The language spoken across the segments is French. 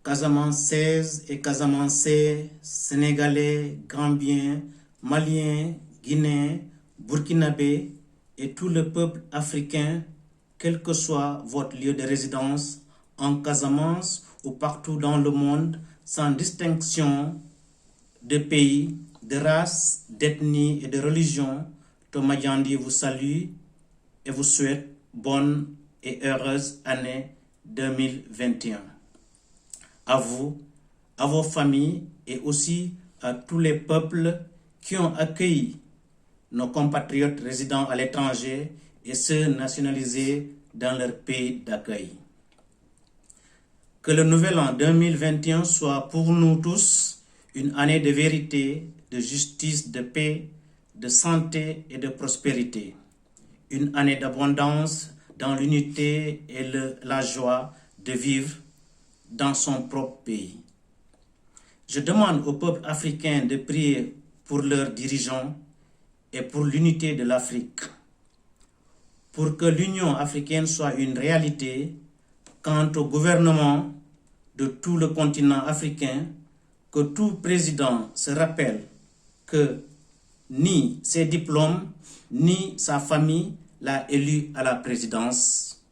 Casamançaises et Casamançais, Sénégalais, Gambiens, Maliens, Guinéens, Burkinabés et tout le peuple africain, quel que soit votre lieu de résidence, en Casamance ou partout dans le monde, sans distinction de pays, de race, d'ethnie et de religion, Thomas Yandi vous salue et vous souhaite bonne et heureuse année 2021. À vous, à vos familles et aussi à tous les peuples qui ont accueilli nos compatriotes résidant à l'étranger et ceux nationalisés dans leur pays d'accueil. Que le nouvel an 2021 soit pour nous tous une année de vérité, de justice, de paix, de santé et de prospérité. Une année d'abondance dans l'unité et la joie de vivre dans son propre pays. Je demande au peuple africain de prier pour leurs dirigeants et pour l'unité de l'Afrique, pour que l'Union africaine soit une réalité. Quant au gouvernement de tout le continent africain, que tout président se rappelle que ni ses diplômes, ni sa famille l'a élu à la présidence,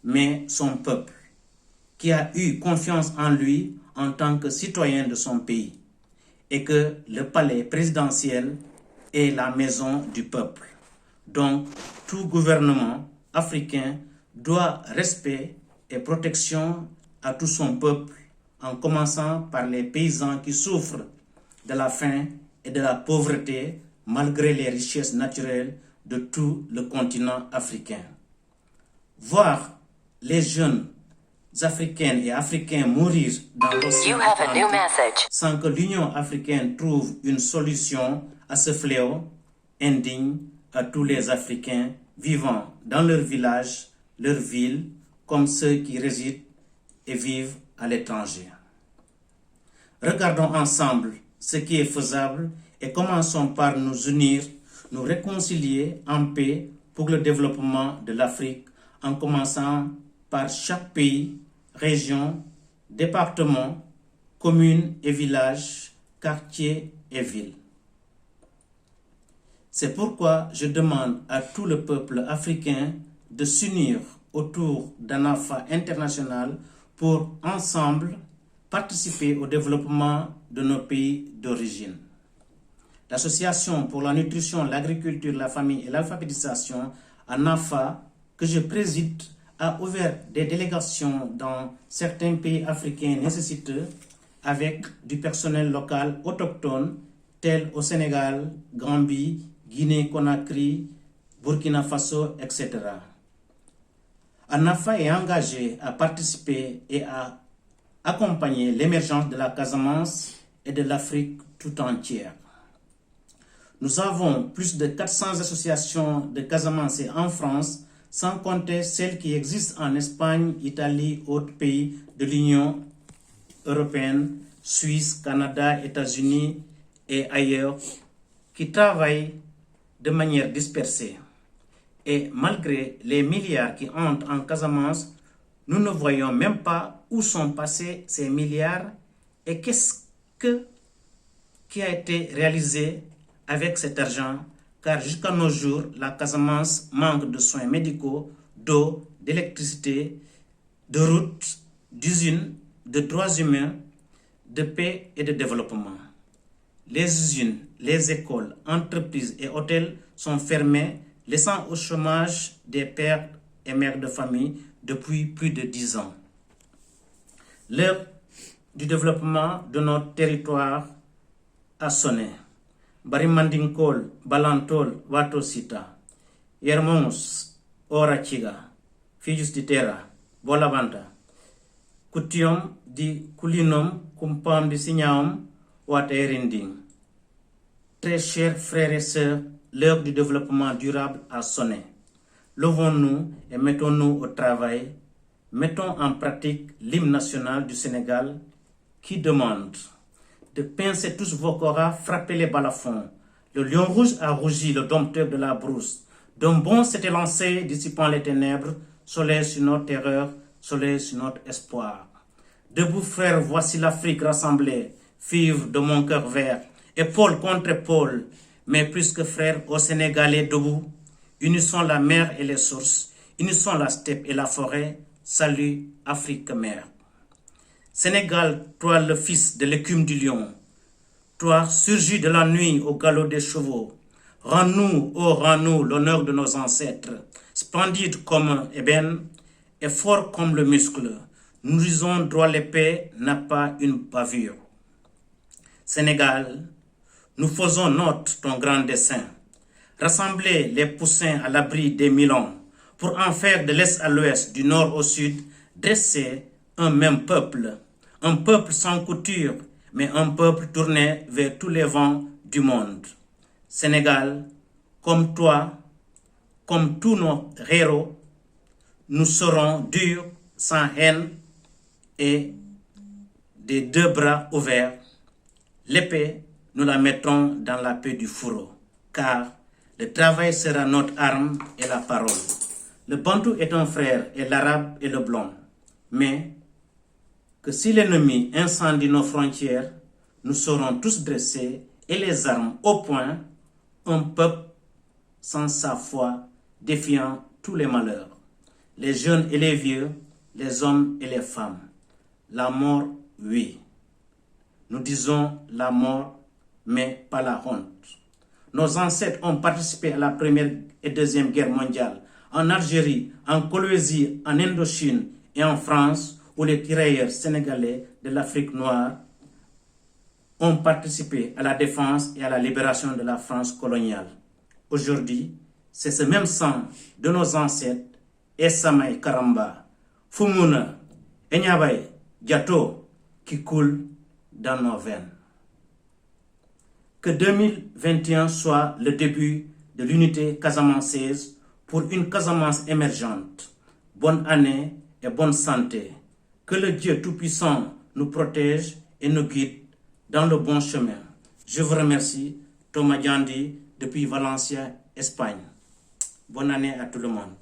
mais son peuple, qui a eu confiance en lui en tant que citoyen de son pays, et que le palais présidentiel est la maison du peuple. Donc, tout gouvernement africain doit respect et protection à tout son peuple, en commençant par les paysans qui souffrent de la faim et de la pauvreté malgré les richesses naturelles de tout le continent africain. Voir les jeunes africaines et africains mourir dans l'océan Atlantique sans que l'Union africaine trouve une solution à ce fléau indigne à tous les Africains vivant dans leur village, leur ville, comme ceux qui résident et vivent à l'étranger. Regardons ensemble ce qui est faisable et commençons par nous unir, nous réconcilier en paix pour le développement de l'Afrique, en commençant par chaque pays, région, département, commune et village, quartier et ville. C'est pourquoi je demande à tout le peuple africain de s'unir autour d'un AFA international pour ensemble participer au développement de nos pays d'origine. L'Association pour la nutrition, l'agriculture, la famille et l'alphabétisation, ANAFA, que je préside, a ouvert des délégations dans certains pays africains nécessiteux avec du personnel local autochtone, tel au Sénégal, Gambie, Guinée-Conakry, Burkina Faso, etc. ANAFA est engagé à participer et à accompagner l'émergence de la Casamance et de l'Afrique tout entière. Nous avons plus de 400 associations de Casamance en France, sans compter celles qui existent en Espagne, Italie, autres pays de l'Union européenne, Suisse, Canada, États-Unis et ailleurs, qui travaillent de manière dispersée. Et malgré les milliards qui entrent en Casamance, nous ne voyons même pas où sont passés ces milliards et qui a été réalisé avec cet argent, car jusqu'à nos jours, la Casamance manque de soins médicaux, d'eau, d'électricité, de routes, d'usines, de droits humains, de paix et de développement. Les usines, les écoles, entreprises et hôtels sont fermés, laissant au chômage des pères et mères de famille depuis plus de 10 ans. L'heure du développement de notre territoire a sonné. Barimandinkol, Balantol, Watosita, Yermons, Orachiga, Fijus di Terra, Bolabanta, Kutiom di Kulinom, Kumpam di Signaum, Waterinding. Très chers frères et sœurs, l'heure du développement durable a sonné. Levons-nous et mettons-nous au travail. Mettons en pratique l'hymne national du Sénégal qui demande de pincer tous vos koras, frapper les balafons. Le lion rouge a rougi, le dompteur de la brousse. D'un bond s'était lancé, dissipant les ténèbres, soleil sur notre terreur, soleil sur notre espoir. Debout frères, voici l'Afrique rassemblée, fibre de mon cœur vert, épaule contre épaule, mais plus que frères au Sénégalais debout. Unissons la mer et les sources, unissons la steppe et la forêt, salut Afrique mère. Sénégal, toi le fils de l'écume du lion, toi surgi de la nuit au galop des chevaux, rends-nous, oh rends-nous l'honneur de nos ancêtres, splendide comme un ébène et fort comme le muscle. Nous disons droit l'épée n'a pas une bavure. Sénégal, nous faisons note ton grand dessein. Rassembler les poussins à l'abri des Milans pour en faire de l'est à l'ouest, du nord au sud, dresser un même peuple. Un peuple sans couture, mais un peuple tourné vers tous les vents du monde. Sénégal, comme toi, comme tous nos héros, nous serons durs, sans haine et des deux bras ouverts. L'épée, nous la mettrons dans la paix du fourreau, car le travail sera notre arme et la parole. Le bantou est un frère et l'arabe est le blanc. Mais que si l'ennemi incendie nos frontières, nous serons tous dressés et les armes au point, un peuple sans sa foi, défiant tous les malheurs. Les jeunes et les vieux, les hommes et les femmes. La mort, oui. Nous disons la mort, mais pas la honte. Nos ancêtres ont participé à la Première et Deuxième Guerre mondiale, en Algérie, en Colombie, en Indochine et en France, où les tirailleurs sénégalais de l'Afrique noire ont participé à la défense et à la libération de la France coloniale. Aujourd'hui, c'est ce même sang de nos ancêtres, Essamay Karamba, Fumuna, Enyabay, Diato, qui coule dans nos veines. Que 2021 soit le début de l'unité casamançaise pour une Casamance émergente. Bonne année et bonne santé. Que le Dieu Tout-Puissant nous protège et nous guide dans le bon chemin. Je vous remercie, Thomas Diandi, depuis Valencia, Espagne. Bonne année à tout le monde.